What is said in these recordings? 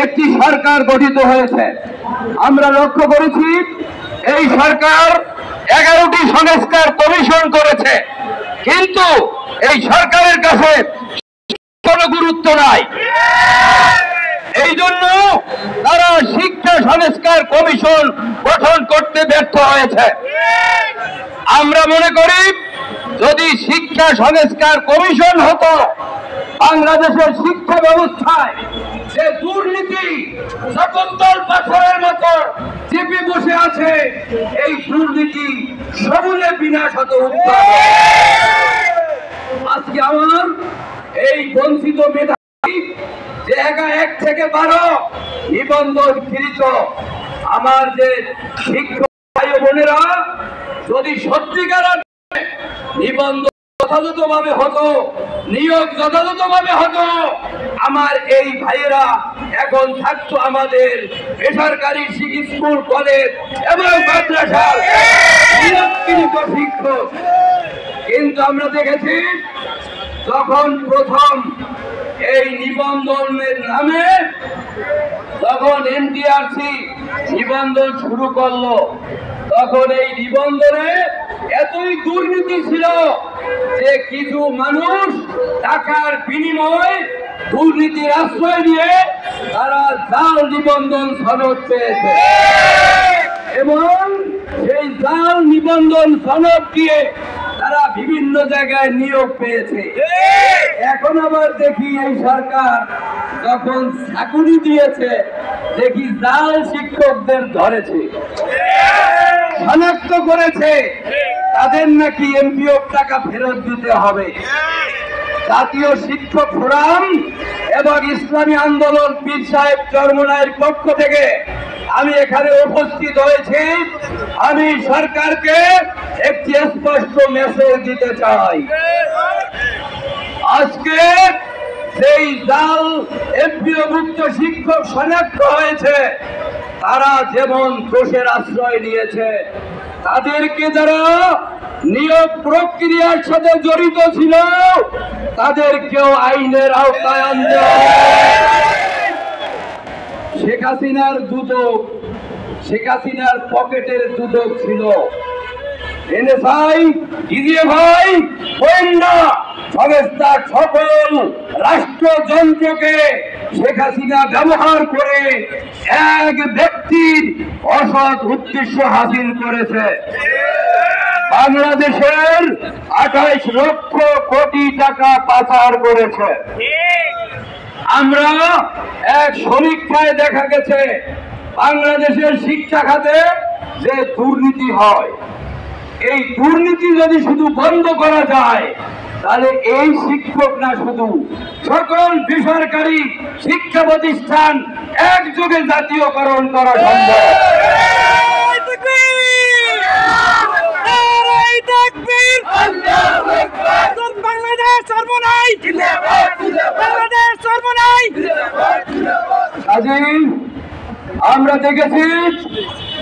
একটি সরকার গঠিত হয়েছে। আমরা লক্ষ্য করেছি এই সরকার 11টি সংস্কার কমিশন করেছে, কিন্তু এই সরকারের কাছে কোনো গুরুত্ব নাই। এই জন্য তারা শিক্ষা সংস্কার কমিশন গঠন করতে ব্যর্থ হয়েছে। আমরা মনে করি যদি শিক্ষা সংস্কার কমিশন হতো, বাংলাদেশের শিক্ষা ব্যবস্থায় যে দুর্নীতি ৭৭ বছরের মতো চেপে বসে আছে, এই দুর্নীতি সমূলে বিনাশ হতো। আজকে আমার এই বঞ্চিত মেধাবী যে 1 থেকে 12 নিবন্ধনকৃত আমার যে শিক্ষক ভাই বোনেরা, যদি সত্যিকার নিবন্ধন যথাযথভাবে হতো, নিয়োগ যথাযথভাবে হতো, আমার এই ভাইয়েরা এখন থাকতো আমাদের বেসরকারি স্কুল, কলেজ এবং মাদ্রাসার নিয়োগকৃত শিক্ষক। কিন্তু আমরা দেখেছি যখন প্রথম এই নিবন্ধনের নামে যখন এনটিআরসি নিবন্ধন শুরু করলো, তখন এই নিবন্ধনে এতই দুর্নীতি ছিল যে কিছু মানুষ টাকার বিনিময়ে দুর্নীতির আশ্রয় নিয়ে তারা জাল নিবন্ধন সনদ পেয়েছে এবং সেই জাল নিবন্ধন সনদ দিয়ে তারা বিভিন্ন জায়গায় নিয়োগ পেয়েছে। এখন আবার দেখি এই সরকার যখন চাকুরি দিয়েছে, দেখি জাল শিক্ষকদের ধরেছে, শনাক্ত করেছে, তাদের নাকি এমপিও টাকা ফেরত দিতে হবে। জাতীয় শিক্ষক ফোরাম এবং ইসলামী আন্দোলন পীর সাহেব চরমনাইয়ের পক্ষ থেকে আমি এখানে উপস্থিত হয়েছি। আমি সরকারকে একটি স্পষ্ট মেসেজ দিতে চাই। আজকে সেই জাল এমপিওভুক্ত শিক্ষক শনাক্ত হয়েছে, তারা যেমন দোষের আশ্রয় নিয়েছে, তাদেরকে যারা নিয়োগ প্রক্রিয়ার সাথে জড়িত ছিল তাদেরকেও আইনের আওতায় আনতে হবে। শেখ হাসিনার দুদক, শেখ হাসিনার পকেটের দুদক ছিল এনএসআই, ডিজিএফআই, গোয়েন্দা সংস্থার সকল রাষ্ট্রযন্ত্রকে শেখ হাসিনা ব্যবহার করে এক ব্যক্তির অসৎ উদ্দেশ্য হাসিল করেছে। বাংলাদেশের 28 লক্ষ কোটি টাকা পাচার করেছে। আমরা এক সমীক্ষায় দেখা গেছে বাংলাদেশের শিক্ষা খাতে যে দুর্নীতি হয়, এই দুর্নীতি যদি শুধু বন্ধ করা যায়, তাহলে এই শিক্ষক না, শুধু সকল বেসরকারি শিক্ষা প্রতিষ্ঠান একযোগে জাতীয়করণ করা সম্ভব। আমরা দেখেছি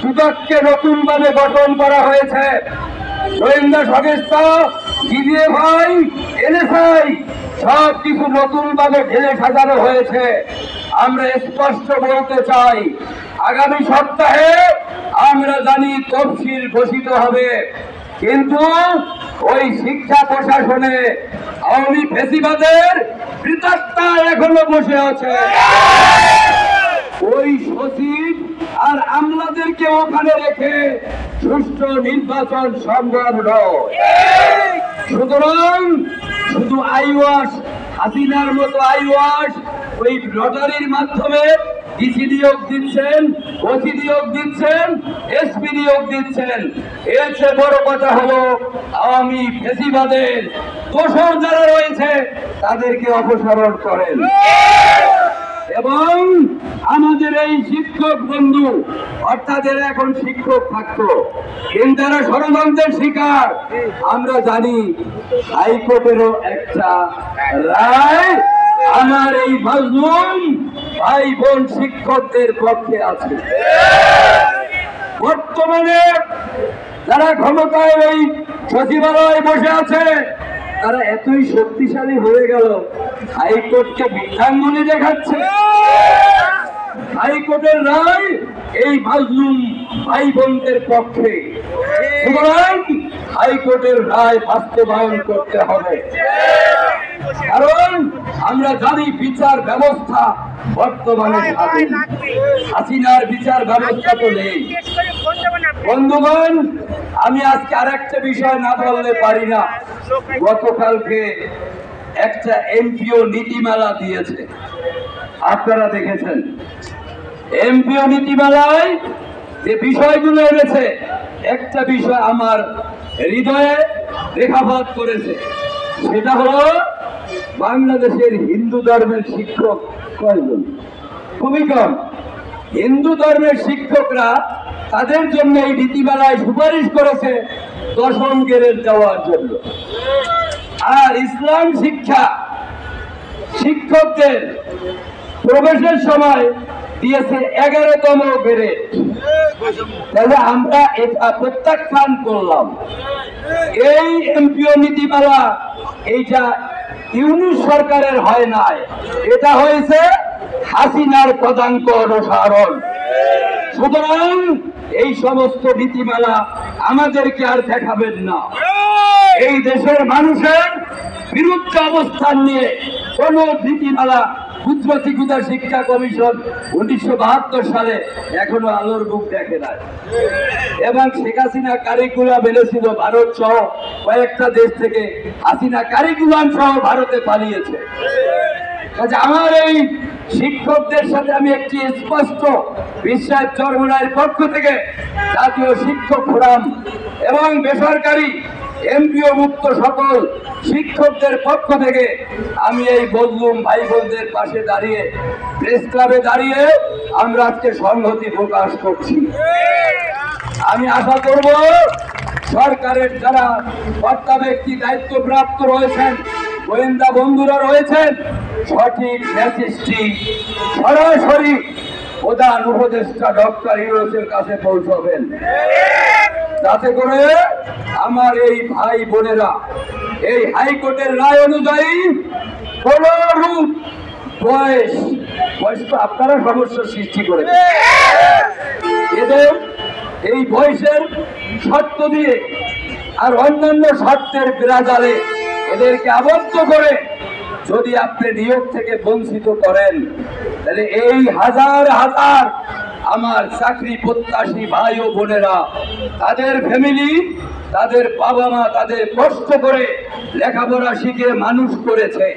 দুদককে নতুন ভাবে গঠন করা হয়েছে, গোয়েন্দা সংস্থা, ডিজিএফআই, এনএসআই সব কিছু নতুন ভাবে ঢেলে সাজানো হয়েছে। আমরা স্পষ্ট বলতে চাই, আগামী সপ্তাহে আমরা জানি তফসিল ঘোষিত হবে, কিন্তু ওই শিক্ষা প্রশাসনে আওয়ামী ফ্যাসিবাদের প্রেতাত্মা এখনো বসে আছে। ওই সচিব আর আমলাদেরকে ওখানে রেখে সুষ্ঠু নির্বাচন সম্ভব নয়। সুতরাং শুধু আইওয়াস, হাসিনার মতো আইওয়াস ওই লটারির মাধ্যমে ডিসি নিয়োগ দিচ্ছেন, ওসি নিয়োগ দিচ্ছেন, এসপি নিয়োগ দিচ্ছেন। এর চেয়ে বড় কথা হলো আওয়ামী ফ্যাসিবাদের দোষর যারা রয়েছে তাদেরকে অপসারণ করেন এবং আমাদের এই শিক্ষক বন্ধু, অর্থাৎ এরা এখন শিক্ষক থাকতো কিন্তু এরা ষড়যন্ত্রের শিকার। আমরা জানি হাইকোর্টেরও একটা রায় আমার এই মাজলুম ভাই বোন শিক্ষকদের পক্ষে আছে। বর্তমানে যারা ক্ষমতায় এই সচিবালয়ে বসে আছে, তারা এতই শক্তিশালী হয়ে গেল, হাইকোর্টকে বৃদ্ধাঙ্গুলি দেখাচ্ছে। হাইকোর্টের রায় এই মাজলুম ভাই বোনদের পক্ষে, সুতরাং হাইকোর্টের রায় বাস্তবায়ন করতে হবে। কারণ আমরা জানি বিচার ব্যবস্থা বর্তমানে স্বাধীন, হাসিনার বিচার ব্যবস্থা তো নেই। বন্ধুগণ, আমি আজকে আরেকটা বিষয় না বললে পারি না। গতকালকে একটা এমপিও নীতিমালা দিয়েছে, আপনারা দেখেছেন। এমপিও নীতিমালায় যে বিষয়গুলো এনেছে, একটা বিষয় আমার হৃদয়ে রেখাপাত করেছে, সেটা হলো বাংলাদেশের হিন্দু ধর্মের শিক্ষক কয়জন? খুবই কম। হিন্দু ধর্মের শিক্ষকরা তাদের জন্য এই নীতিমালায় সুপারিশ করেছে 10ম গ্রেড দেওয়ার জন্য। আর ইসলাম শিক্ষা শিক্ষকদের প্রবেশের সময় দিয়েছে 11তম গ্রেড। তাহলে আমরা এটা প্রত্যাখ্যান করলাম। এই এমপিও নীতিমালা এইটা ইউনিট সরকারের হয় নাই, এটা হয়েছে হাসিনার পদাঙ্ক অনুসরণ। সুতরাং এই সমস্ত নীতিমালা আমাদেরকে আর দেখাবেন না। এই দেশের মানুষের বিরুদ্ধে অবস্থান নিয়ে কোন নীতিমালা গুজরাটি শিক্ষা কমিশন 1972 সালে এখনো আলোর মুখ দেখে নাই। এবং শেখ হাসিনা কারিকুলাম এনেছিল ভারত সহ কয়েকটা দেশ থেকে, হাসিনা কারিকুলাম সহ ভারতে পালিয়েছে। আমার এই শিক্ষকদের সাথে আমি একটি স্পষ্ট বিশ্বাস চরমনাইয়ের পক্ষ থেকে, জাতীয় শিক্ষক ফোরাম এবং বেসরকারি এমপিও মুক্ত সকল শিক্ষকদের পক্ষ থেকে আমি এই বললুম ভাই বোনদের পাশে দাঁড়িয়ে, প্রেস ক্লাবে দাঁড়িয়ে আমরা আজকে সংহতি প্রকাশ করছি। আমি আশা করব সরকারের যারা কর্তা ব্যক্তি দায়িত্বপ্রাপ্ত রয়েছেন, গোয়েন্দা বন্ধুরা রয়েছেন, সঠিক মেসেজটি সরাসরি প্রধান উপদেষ্টা ডক্টর ইউনূসের কাছে পৌঁছবেন, যাতে করে আমার এই ভাই বোনেরা এই হাইকোর্টের রায় অনুযায়ী কোন রূপ বয়স তো আপনারা সমস্যার সৃষ্টি করেছেন, এদের এই বয়সের শর্ত দিয়ে আর অন্যান্য শর্তের বিরাজালে এদেরকে আবদ্ধ করে যদি আপনি নিয়োগ থেকে বঞ্চিত করেন, তাহলে এই হাজার হাজার আমার চাকরি প্রত্যাশী ভাই ও বোনেরা, তাদের ফ্যামিলি, তাদের বাবা মা তাদের কষ্ট করে লেখাপড়া শিখে মানুষ করেছে,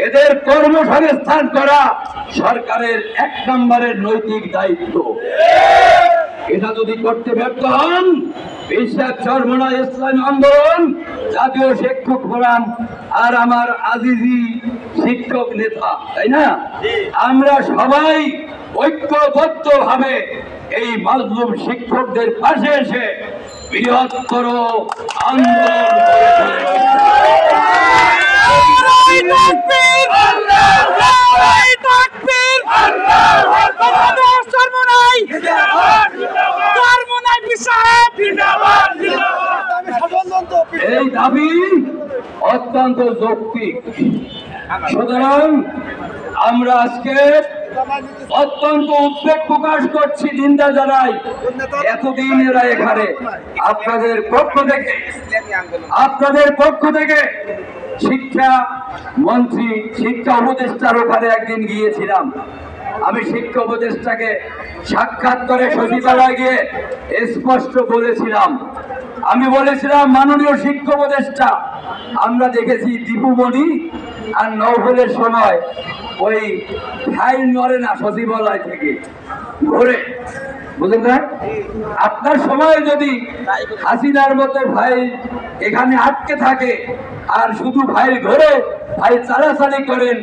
এদের কর্মসংস্থান করা সরকারের 1 নম্বরের নৈতিক দায়িত্ব। এটা যদি করতে ব্যর্থ হন, বিশ্বাস চরমনাই ইসলামী আন্দোলন, জাতীয় শিক্ষক ফোরাম আর আমার আজিজি শিক্ষক নেতা, তাই না, আমরা সবাই ঐক্যবদ্ধ ভাবে এই মাজলুম শিক্ষকদের পাশে এসে বৃহত্তর আন্দোলন এই দাবি অত্যন্ত যৌক্তিক। সুতরাং আমরা আজকে অত্যন্ত উদ্বেগ প্রকাশ করছি, নিন্দা জানাই। এতদিন এরা এখানে আপনাদের পক্ষ থেকে শিক্ষা মন্ত্রী, শিক্ষা উপদেষ্টার ওখানে একদিন গিয়েছিলাম। আমি শিক্ষা উপদেষ্টাকে সাক্ষাৎ করে সচিবালয়ে গিয়ে স্পষ্ট বলেছিলাম, আমি বলেছিলাম, মাননীয় শিক্ষা উপদেষ্টা, আমরা দেখেছি দীপুমণি আর নৌফলের সময় ওই ফাইল নড়ে না সচিবালয় থেকে ঘুরে, বুঝলেন না? আপনার সময় যদি হাসিনার মতো ফাইল এখানে আটকে থাকে আর শুধু ফাইল ঘুরে ফাইল চালাচালি করেন,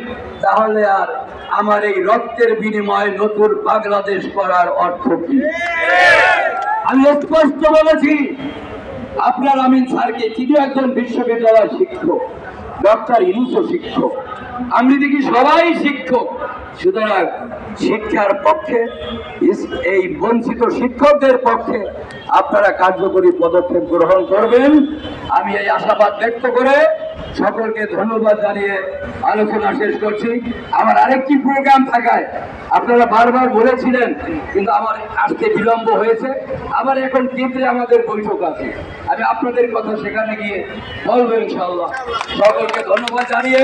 তাহলে আর আমার এই রক্তের বিনিময়ে নতুন বাংলাদেশ করার অর্থ কি? আমি স্পষ্ট বলেছি আপনার আমিন স্যারকে, তিনি একজন বিশ্ববিদ্যালয় শিক্ষক, ডক্টর ইউনূসও শিক্ষক, আমি দেখি সবাই শিক্ষক। সুতরাং শিক্ষার পক্ষে, এই বঞ্চিত শিক্ষকদের পক্ষে আপনারা কার্যকরী পদক্ষেপ গ্রহণ করবেন, আমি এই আশাবাদ ব্যক্ত করে সকলকে ধন্যবাদ জানিয়ে আলোচনা শেষ করছি। আমার আরেকটি প্রোগ্রাম থাকায় আপনারা বারবার বলেছিলেন, কিন্তু আমার আসতে বিলম্ব হয়েছে। আবার এখন কেন্দ্রে আমাদের বৈঠক আছে, আমি আপনাদের কথা সেখানে গিয়ে বলবো ইনশাআল্লাহ। সকলকে ধন্যবাদ জানিয়ে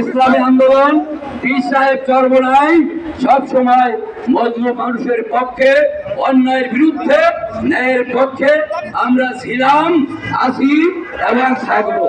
ইসলামী আন্দোলন পীর সাহেব চরমোনাই সব সময় মজলুম মানুষের পক্ষে, অন্যায়ের বিরুদ্ধে, ন্যায়ের পক্ষে আমরা ছিলাম, আছি এবং থাকবো।